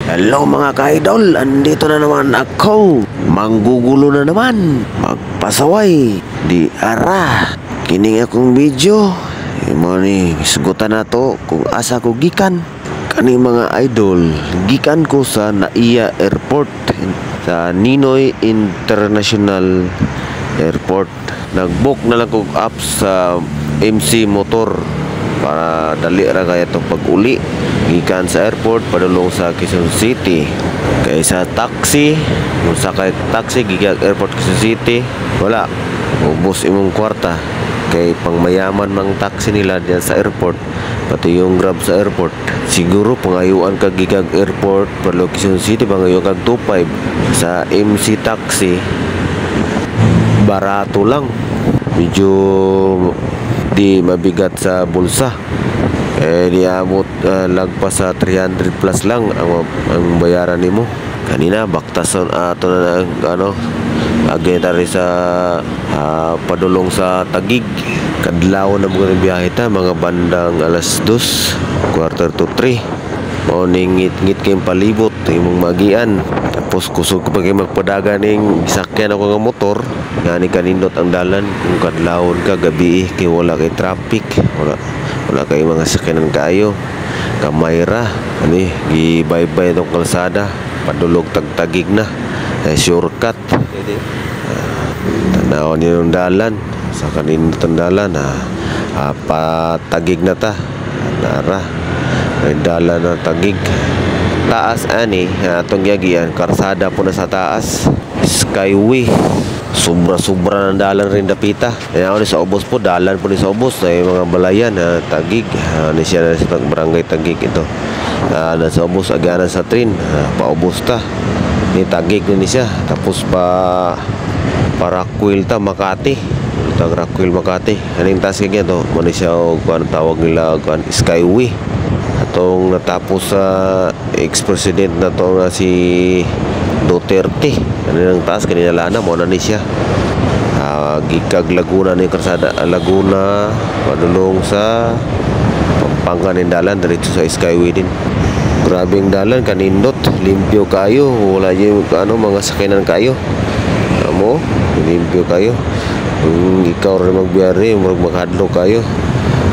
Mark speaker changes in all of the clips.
Speaker 1: Hello mga ka-idol, andito na naman ako. Manggugulo na naman, magpasaway di ara. Kining akong video imo ni isgutan na to kung asa ko gikan. Kani mga idol, gikan ko sa Naiya Airport, sa Ninoy International Airport. Nagbook na lang ko up sa MC Motor para dali ra kaya to pag-uli gikan sa airport padulong sa Quezon City. Kaysa taxi, kung sakay taxi gikan airport Quezon City, wala, ubos imong kwarta. Kay pangmayaman mang taxi nila diyan sa airport, pati yung Grab sa airport. Siguro pangayuan ka gikan airport padulong Quezon City, pangayuan kag 2.5. Sa MC taxi barato lang, medyo di mabigat sa bulsa. Di amot lagpas sa 300 plus lang ang bayaran nimo. Kanina baktason ato na agentary sa padulong sa Taguig. Kadlaw na mga biyahe ta, mga bandang alas 2, quarter to 3. Mao ning ngit-ngit kay palibot imong magian. Tapos kusog ko pag magpadaga ning sakyan ako nga motor, ngani kanindot ang dalan kung kadlawon ka gabi kay wala kay traffic, wala kay mga sakyanan kaayo. Kamay ra ani gibaybay tong kalsada padulog Tagtagig na ay shortcut. Tanaw ni yung dalan sa kanindot ang dalan patagig na ta nara ay dalan na Tagig. Taas ani atong yagian karsada po na sa taas, skyway. Sobra-sobra ng dalan rin dapita. Kaya ako ni sa ubos po, dalan po ni sa ubos ay mga balayan Tagig. Ni siya na sa barangay Tagig ito. Nasa ubos aganan sa train, paubos ta ni Tagig ni siya. Tapos Rakwil ta Makati. Rakwil Makati. Aning taas kaya to, mani siya kung tawag nila skyway. Atong natapos sa ex-president na to na si Duterte. Kaninang taas, kanina lana mo na ni siya. Gikag Laguna ni karsada Laguna padulong sa Pampanga ning dalan diretso sa Skyway din. Grabing dalan kanindot, limpyo kayo, wala yung mga sakyanan kayo. Amo, limpyo kayo. Kung ikaw rin magbiyari, makadlo kayo.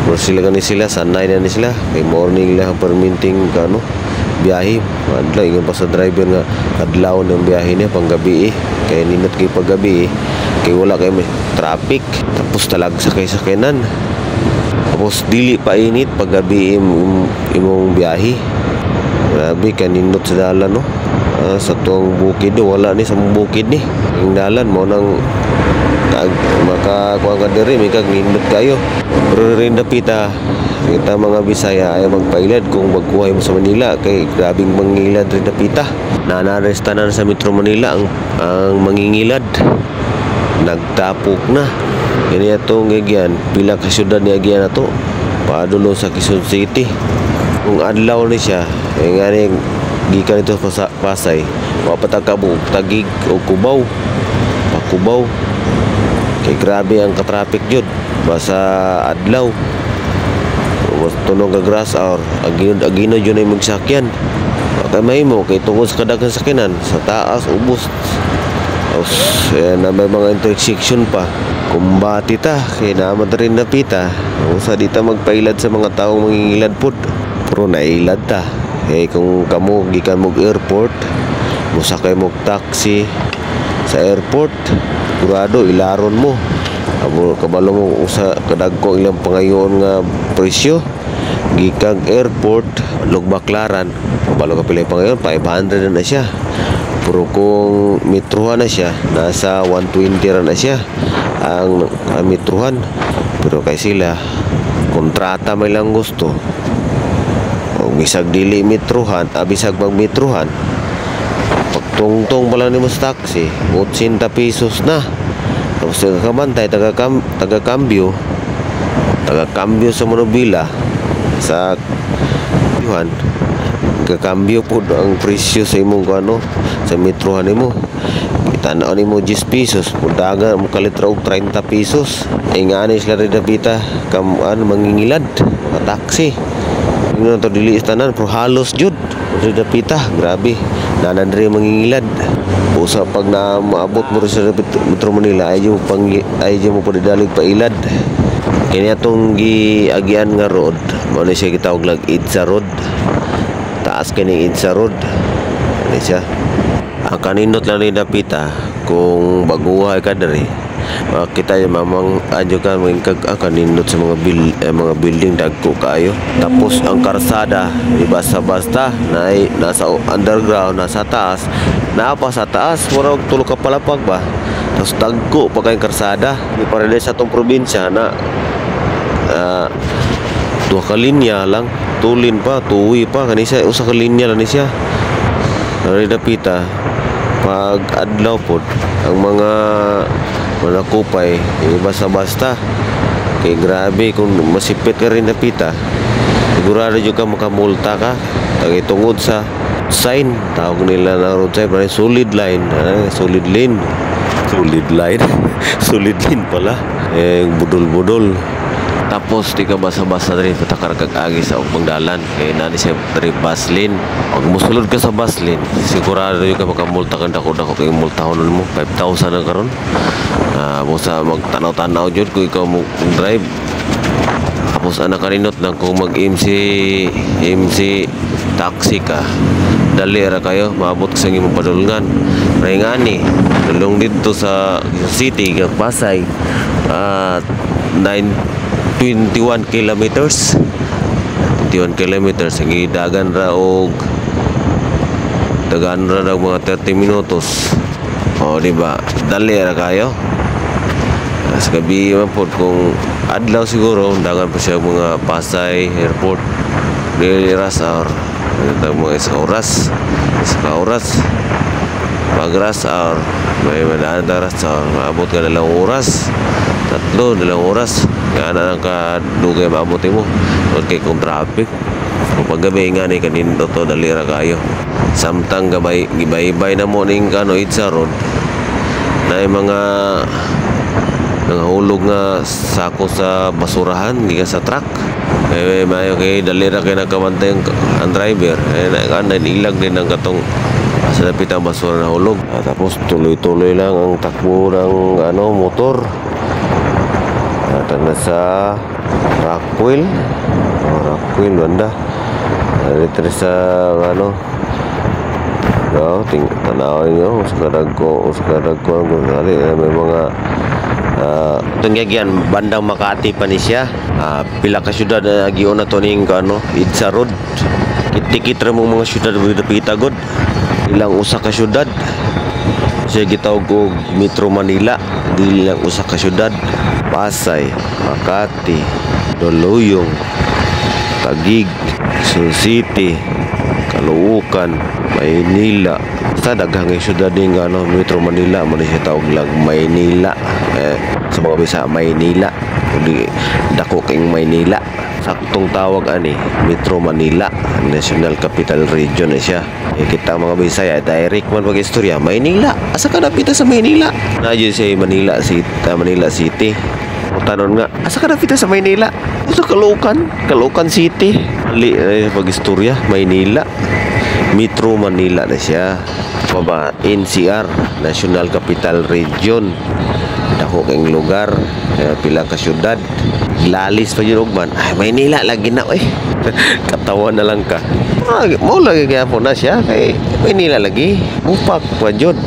Speaker 1: Pero sila sanay na ni sila. Kay morning lang perminting biyahe. Adlaw ingon pa sa driver nga adlaw ng biyahe niya panggabi kay ninot kay paggabi kay wala kay may traffic. Tapos talagsa kay sakyanan. Tapos dili pa init paggabi imong biyahe. Grabe kanindot sa dalan sa tuwang bukid wala ni sa bukid ni. Ang dalan mo nang makakuha ka diri may kag nindot kayo. Pero rin dapita kita mga Bisaya ay magpailad kung magkuhay mo sa Manila kay grabing mangilad rin dapita. Nanaresta na sa Metro Manila ang mangingilad. Nagtapok na. Kaya itong gagyan, pila ka syudad ni agyan na to padulo sa Quezon City. Kung adlaw ni siya nga ni gikan ito sa Pasay, wapatagkabog Tagig o Cubao, Pakubaw. Kay grabe ang ka-traffic jud basa adlaw. Tunong ka grass hour agino yun ay magsakyan. Kay mahimo kay tungod sa kadagang sakyanan sa taas ubos. Tapos na may mga intersection pa, kumbati ta kay naman rin napita usa dita magpailad sa mga taong mangingilad pod. Pero nailad ta kung kamo gikan mo airport, musakay mo taxi sa airport, kurado ilaron mo. Kabalo mo usa kadagko ilang pangayon nga presyo gikag airport Lugbaklaran, kabalo ka pila pangayon 500 na siya. Pero kung metrohan na siya nasa 120 ra na siya ang metrohan. Pero kay sila kontrata may lang gusto o bisag dili metrohan, bisag mag metrohan pagtungtong pala nimo sa taxi 80 pesos na. Tapos tagakamantay, taga-cambio sa Manobila sa Yuhan, taga-cambio po ang presyo sa imong sa metrohan nimo. Itanaan nimo 10 pesos, pudaga mo kalitra og 30 pesos. Ay nga ni sila rin nabita mangingilad sa taxi. Tingnan to dili tanan pero halos jud ri dapita, grabe. Nanan diri mangingilad. Usa pag na maabot mo rin sa Metro Manila ay mo padalig pa ilad. Kini atong giagian nga road, mao ni siya gitawag lag Idsa Road. Taas kini Idsa Road. Ani siya. Ang kanindot lang rin dapita kung baguhay ka diri. Makita yung mamang adyo ka kanindot sa mga building dagko kayo. Tapos ang karsada di basta-basta nasa underground, nasa taas, naapa sa taas, murag tulo ka palapag ba. Tapos dagko pa kayong karsada. Di pa rin sa itong probinsya na dua ka linya lang, tulin pa, tuwi pa kanisa, usa ka linya lang ni siya. Dari dapita pag adlaw pod ang mga kupay basta-basta kay grabe kung masipit ka rin dapita, sigurado jud ka makamulta ka tungod sa sign, tawag nila na road sign, solid line, solid lane solid lane pala, budol-budol. Tapos di ka basa-basa rin patakar kag-agi sa upang dalan kay nani siya dari bus lane. Pag musulod ka sa bus lane, sigurado yung ka makamulta kang dako-dako kay multahon mo 5,000 na karon. Busa magtanaw-tanaw jud kung ikaw mo drive. Tapos anak kaninot lang kung mag-MC taxi ka, dali ra kayo maabot sa imong padulngan. Ringani dulong dito sa city kag Pasay 21 kilometers ang dagan ra og mga 30 minutos. O di ba dali ra kayo. Sa gabi man po kung adlaw siguro dagan pa siya mga Pasay airport daily rush hour mga isa oras pag rush hour may madaan rush hour maabot ka 2 oras 2 oras kaya na kadugay maabot mo okay kung traffic kung paggabi nga ni kanino to dalira kayo samtang gibay-bay na mo ning Idsa Road na yung mga nangahulog nga sako sa basurahan gikan sa truck mayo kay dalira kay nagkamantay ang driver ilag din ang katong sa dapit ang basura na hulog. Tapos tuloy-tuloy lang ang takbo ng motor na sa Rockwell banda dito sa tanawin nyo uskadag ko may mga tungyagyan bandang Makati pa ni siya. Pila ka syudad na giyon na to ning Idsa Road. Kitikit ra mo mga syudad dapita god. Ilang usa ka syudad siya gitawag og Metro Manila. Dili lang usa ka syudad. Pasay, Makati, Doluyong, Taguig, Quezon City, Caloocan, Maynila. Sa daghang syudad ning Metro Manila mo ni siya tawag lag Maynila. Sa mga bisa Maynila kundi dako king Maynila, saktong tawag ani Metro Manila, National Capital Region na siya. Kita mga Bisaya direct man pag istorya Maynila, asa ka napita sa Maynila na dyan siya Manila City. Tanon nga asa ka napita sa Maynila, sa Caloocan City ali pag istorya Maynila, Metro Manila na siya. Pa NCR, National Capital Region, dako kang lugar, pila ka syudad, lalis pa yun man. Ay Maynila lagi na katawa na lang ka. Mo lagi kaya po na siya kay Maynila lagi upak pa jud.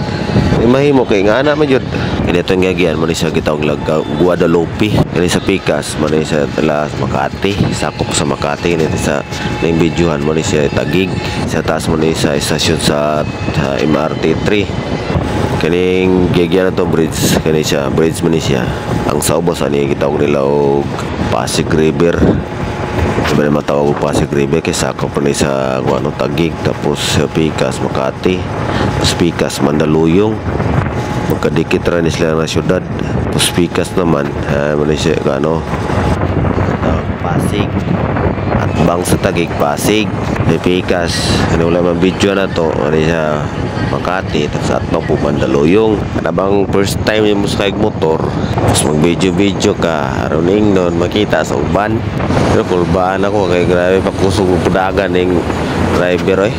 Speaker 1: Mahimo kay nga ana man jud. Kaya itong gagian mo siya gitawag lag Guadalupe. Kani sa Pikas mo siya tala Makati, sakop sa Makati nito sa ning videohan mo siya Taguig. Sa taas mo sa istasyon sa MRT 3. Kaning gagian na to bridge, kani siya bridge mo siya. Ang sa ubos ani gitawag nila og Pasig River. Diba naman tawag Pasig River kay sakop ni sa Taguig, tapos sa Pikas Makati, tapos Pikas Mandaluyong. Magkadikit rin sila na syudad. Tapos Pikas naman Malaysia Pasig at bang sa Taguig, Pasig, Pikas. Ano wala man video na to, ano siya Makati, tapos at bang po Mandaluyong. Kanabang first time yung muskay motor, tapos mag video ka, aruning nun, makita sa uban. Pero kulbaan ako, kaya grabe pakusog pudagan ng driver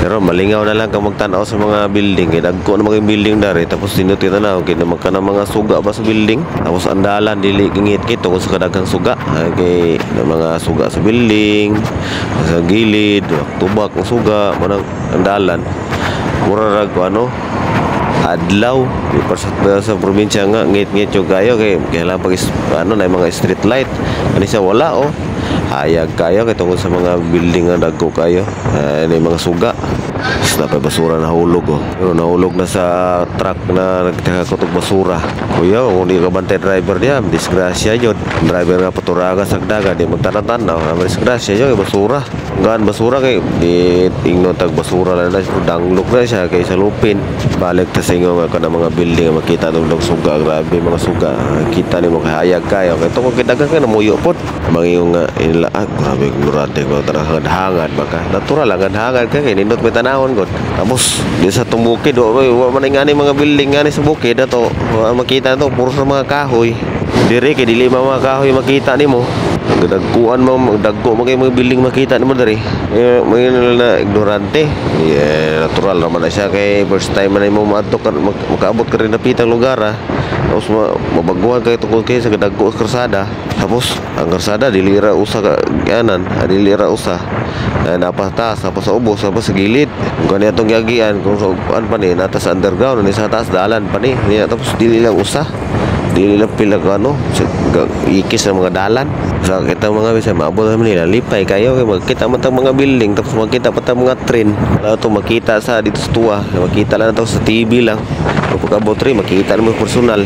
Speaker 1: Pero malingaw na lang kang magtanaw sa mga building. Kaya dagko na mga building dari. Tapos sinuti na lang. Kaya naman ka na mga suga pa sa building. Tapos andalan, dili kingit kito kung sa kadagang suga. Kaya na mga suga sa building, sa gilid, tubak ng suga, manang andalan. Mura rag ano, adlaw sa probinsya nga ngit-ngit yung kayo kaya lang pag ano na mga street light ano siya wala hayag kayo kaya tungkol sa mga building nga dagko kayo ano yung mga suga tapos napay basura nahulog pero nahulog na sa truck na nagtakakotog basura kuya kung di ka bantay driver niya disgrasya yun driver nga paturaga sagdaga di magtanatan-tanaw disgrasya yun basura gaan basura kay di tingno tag basura lang na danglok na siya kay sa lupin balik ta sa inyo nga mga building makita ng suga grabe mga suga kita ni mo kahayag kayo kay tungkol kidagan ka namuyo pod mangiyong inila grabe ignorante ko tarang hangad baka natural lang hangad ka kay nindot may tanawon god tapos di sa tumbukid wa man ngani mga building ngani sa bukid ato makita to puro sa mga kahoy diri kay dili mga kahoy makita nimo dagkuan mo dagko mo kay mga building makita nimo diri may na ignorante natural naman na siya kay first time man mo maadto makaabot ka rin napitang lugar tapos mabaguhan kay tungkol kay sa dagko karsada tapos ang karsada dilira usa ka kanan dilira usa napatas tapos sa ubos tapos sa gilid kung kanya itong yagian kung saan pa ni natas underground ni sa taas dalan pa ni tapos dili lang usa dili lang pila ano ikis ng mga dalan sa kita mga bisa maabot naman nila lipay kayo kay magkita man tang mga building tapos magkita pa tang mga train wala to makita sa dito sa tuwa makita lang to sa TV lang pag abot rin makita naman personal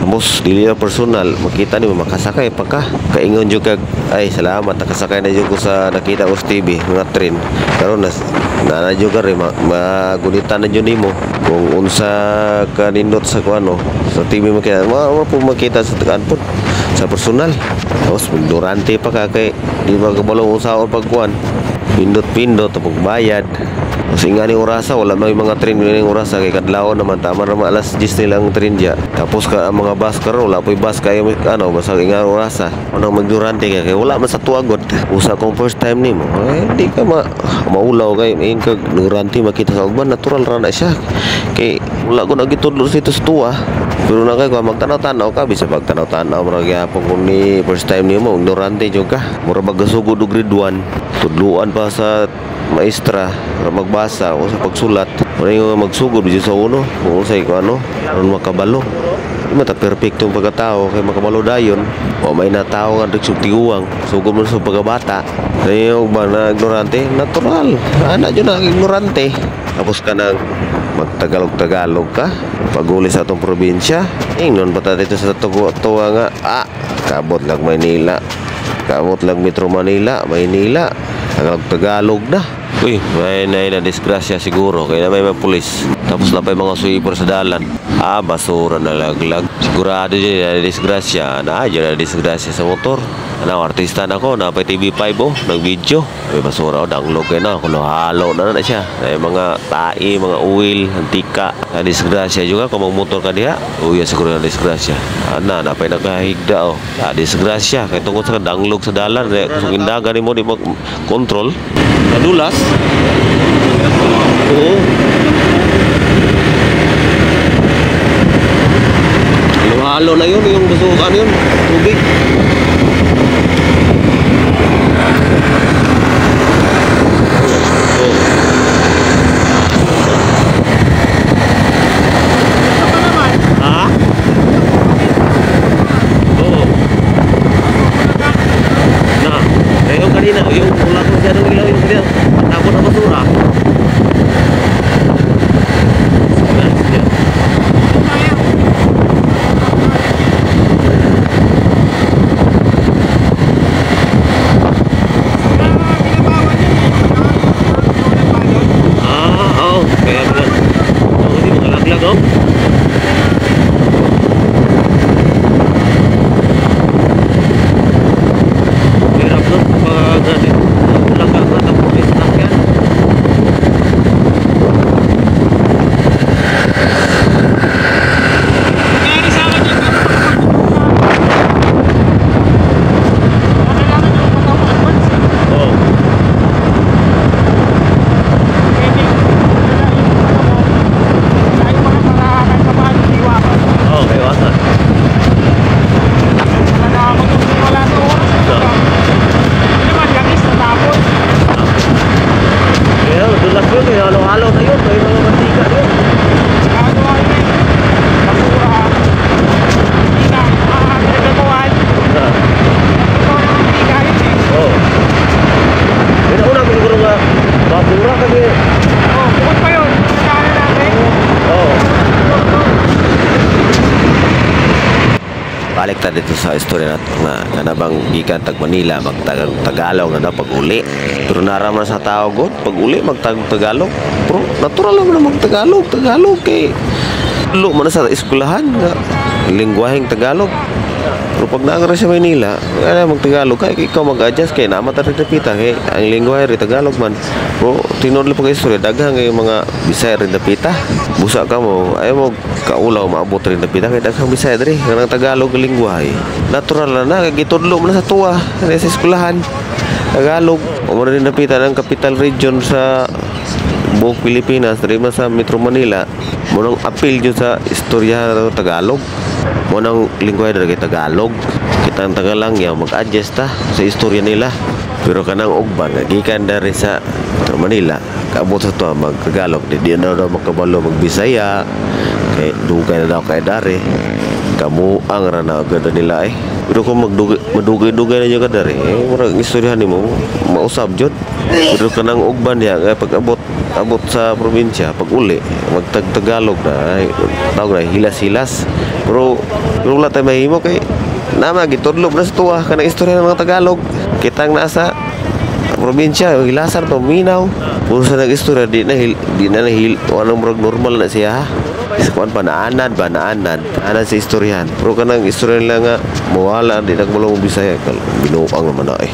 Speaker 1: tapos dili na personal makita ni makasakay pa ka kaingon jud kag ay salamat nakasakay na jud ko sa nakita ko sa TV mga train karon na jud ka rin magunitan na jud nimo kung unsa ka nindot sa kuano sa TV makita mo po makita sa kanpon sa personal tapos ignorante pa ka kay di ba kabalo usaon pagkuan pindot tapos bayad kasi nga ni orasa wala may mga train ni orasa kay kadlaw naman tama ra alas 10 nilang train dia tapos ka ang mga bus karon wala poy bus kay ano basta nga orasa ano magdurante kay wala man sa tuagot usa kong first time nimo di ka maulaw kay in ka durante makita sa ugban natural ra na siya kay wala ko nagitudlo dito sa tuwa pero na kay magtanaw-tanaw ka bisa pagtanaw-tanaw mura gyapon kung ni first time nimo ignorante jud ka mura magasugod og grade 1 tudluan pa sa maestra para magbasa o sa pagsulat wala yung magsugod dito sa uno kung sa ano aron makabalo mata perfectong pagkatao kay makabalo dayon o may natao nga nagsugtiguang sugod mo sa pagkabata yung ba na ignorante natural ana dyan na ignorante tapos ka nang magtagalog-tagalog ka paguli sa atong probinsya ingnon pa dito sa tuwa nga kabot lang Maynila kabot lang Metro Manila Maynila Tagalog na uy may na disgrasya siguro kaya may mga pulis tapos na pa yung mga sweeper sa dalan basura na laglag sigurado dyan disgrasya na disgrasya sa motor artista na ako na pa TV5 nag video may basura danglog kayo na halo na siya may mga tai mga oil antika na disgrasya juga kung mag motor ka diha siguro na disgrasya na pa yung nakahigda disgrasya kaya tungkol sa danglog sa dalan kung indagan mo di mag control nadulas halo na yun yung basukan yun tubig yung wala ko masyadong ilaw yung kanya tapos na basura halo-halo na yun. May mga mantika na yun.
Speaker 2: Ano ay basura. Hindi na nagagawan. Ito ang mantika yun eh.
Speaker 1: Oo. Una siguro nga basura kasi.
Speaker 2: Oh, bukod pa yun. Nagkala natin.
Speaker 1: Oo. Balik ta dito sa istorya natin na kanabang gikan tag Manila magtagalog na daw pag uli. Pero naraman sa tao god pag uli magtagalog. Pero natural naman na Tagalog kay lo man sa eskwelahan nga lingwaheng Tagalog. Pero pag naagara sa Manila, kaya mag-Tagalog kay ikaw mag-adjust kay naman ta pita kay ang lingwahe ri Tagalog man. Pero tinod lang pag istorya daghang kay mga Bisaya ri pita. Busa ka mo ay mo kaulaw maabot rin pita kay daghang Bisaya diri kanang Tagalog ang lingwahe. Natural na kay gitudlo man sa tuwa sa eskwelahan. Tagalog o man rin pita ng capital region sa buong Pilipinas, diri man sa Metro Manila. Munang appeal jud sa istorya ng Tagalog. Munang lingwahe diri Tagalog. Kitang Tagalangya mag-adjust ta sa istorya nila. Pero kanang ugban nga gikan dari sa Metro Manila, kaabot sa to mag-Tagalog, di na daw makabalo mag-Bisaya. Kay dugay na daw kay dari. Kamuang ra na agad nila eh. Pero kung madugay-dugay na yung kadari, murag istoryahan ni mo, mausab jud. Pero kanang ugban niya, kaya pag abot sa probinsya, pag uli, magtag-Tagalog na, tawag na, hilas-hilas. Pero wala tayo mahimo kay nama, gitudlog na sa tuwa, kanang istorya ng mga Tagalog. Kitang nasa probinsya, hilasan to, minaw. Puro sa nag-istorya, di na anong murag normal na siya ha. Kuan pa naanad sa istoryahan. Pero kanang istorya nila nga mawala di nagmulong Bisaya binuang naman na eh.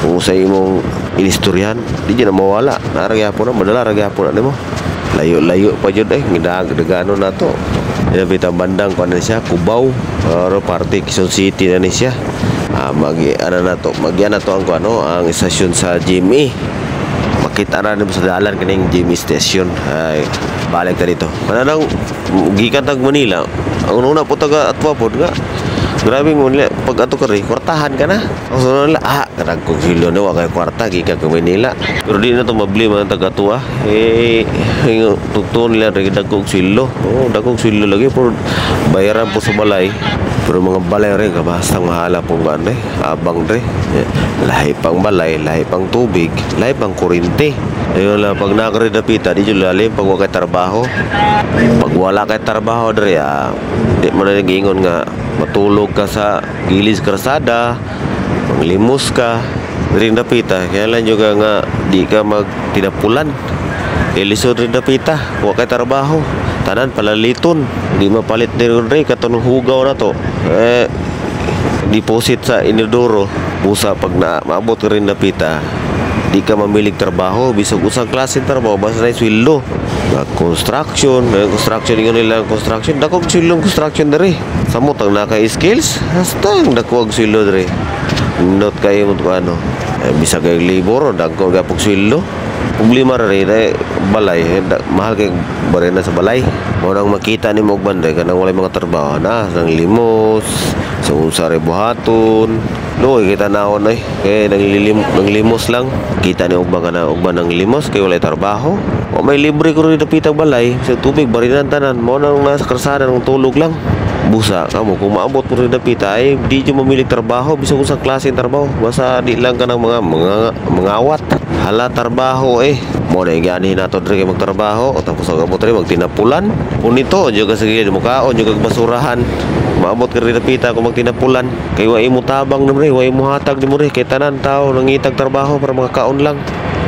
Speaker 1: Kung sa imong inistoryahan di na mawala. Naragyapo na madala ragyapo na nimo. Layo pa jud eh ngidagano na to. Bitang bandang kuan na siya Cubao or parte Quezon City na ni siya. Magiana na to ang kuano ang istasyon sa GMA. Makita na sa dalan kaning GMA station. Ay balik ta dito. Manang gikan tag Manila. Ang una po taga atwa pod nga. Grabe mo nila pag ato kari kwartahan ka na. Ang sunod nila kanang kung silo na wa kay kwarta gikan ka Manila. Pero di na to mabli man taga atwa. Tugtuon nila ri dagkog silo. Dagkog silo lagi por bayaran po sa balay. Pero mga balay rin kabastang mahala pong gano'n abang rin lahi pang balay, lahi pang tubig, lahi pang kurinte. Ayun lang pag nakaridapita di dyan lalim pag wala kay trabaho. Pag wala kay trabaho dre di mo na nag-ingon nga matulog ka sa gilis karsada, manglimos ka rin dapita. Kaya lang juga nga di ka magtinapulan ilisod rin dapita wala kay trabaho. Tanan palaliton di mapalit ni rin katonong hugaw na to deposit sa inodoro busa pag maabot ka rin napita di ka mamilig trabaho bisog usang klase trabaho basta na sweldo construction yung nilang construction dakog sweldo construction dari samot ang naka-skills hasta ang dakog sweldo dari not kayo mo ano bisa kayo libor dakog gapog sweldo problema rin balay mahal kay barena sa balay mo nang makita ni mo banday kanang walay mga trabaho na nang limos sa unsare buhaton no kita naon ay kay nanglimos lang kita ni ugban kana ugban ng limos kay walay trabaho o may libre ko rin napitang balay sa tubig barinan tanan mo nang nasa karsada ng tulog lang busa kamo kung maabot mo rin napita ay di nyo mamilig trabaho bisag usang klaseng trabaho basta di lang ka ng mga awat hala trabaho mo na iganin nato dre magtrabaho o tapos ang abot rin magtinapulan punito juga sige mukaon juga basurahan maabot ka rin napita kung magtinapulan kay wa imo tabang na rin wa imo hatag ni mo rin kay tanan tao nangitag trabaho para mga kaon lang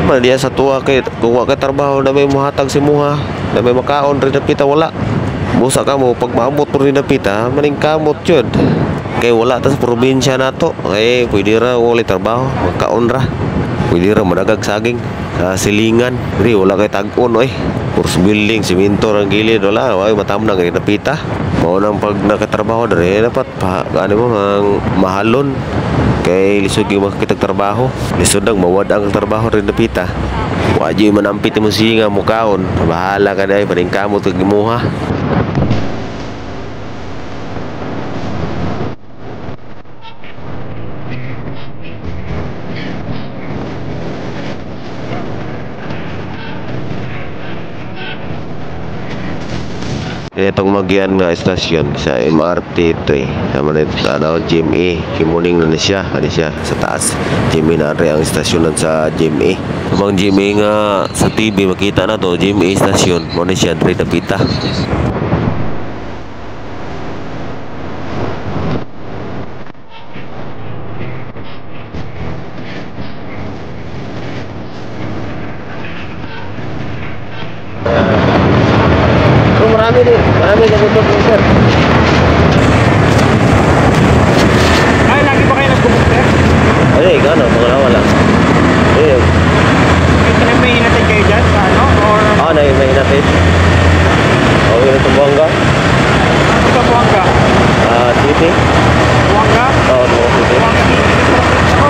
Speaker 1: man diya sa tuwa kay kung wa ka trabaho na may muhatag si muha na may makaon rin napita wala busa ka mo pag maabot mo rin napita maning kamot yun kay wala ta sa probinsya nato kay pwede ra wala trabaho magkaon ra pwede ra madagag saging sa silingan ri wala kay tag-on purs building simento ang gilid wala matamnang kay napita mao nang pag nakatrabaho dere dapat pa ano mo ang mahalon kay lisod yung makakitag trabaho lisod ang mawad ang trabaho rin napita waji manampit mo singa mukaon bahala ka dai paning kamot kag gimuha. Itong Magian nga estasyon sa MRT ito sa manit GMA kimuning na siya sa taas GMA na rin ang estasyonan sa GMA mga GMA nga sa TV makita na to GMA estasyon mo na siya rin napita. Marami na gusto po sir.
Speaker 2: Ay, lagi ba kayo nag-book, sir?
Speaker 1: Ay, gano, pangalawa lang. Ayun.
Speaker 2: May hinatid kayo dyan sa ano? Or
Speaker 1: May hinatid. Okay na ito Buanga.
Speaker 2: ano sa Buanga?
Speaker 1: City.
Speaker 2: Buanga?
Speaker 1: Oo, City.
Speaker 2: Buanga City. Ako,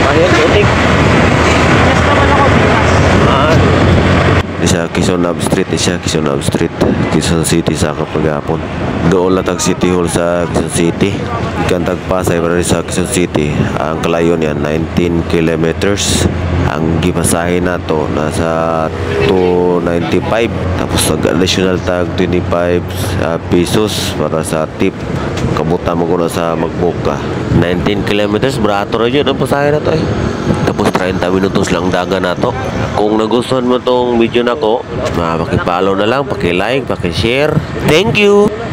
Speaker 1: Mahirap, Utik.
Speaker 2: yes naman ako, Pinas.
Speaker 1: Quezon Street, Quezon City sa Kapagapon. Doon latag City Hall sa Quezon City. Ikan tagpasay para sa Quezon City. Ang kalayon yan 19 kilometers. Ang gipasahin na to nasa 295. Tapos additional tag 25 pesos para sa tip. Kabuta mo ko na sa magbuka. 19 kilometers, barato na yun ang pasahin na to Tapos 30 minutos lang daga na to. Kung nagustuhan mo tong video na ko, pakipollow na lang, pakilike, pakishare. Thank you!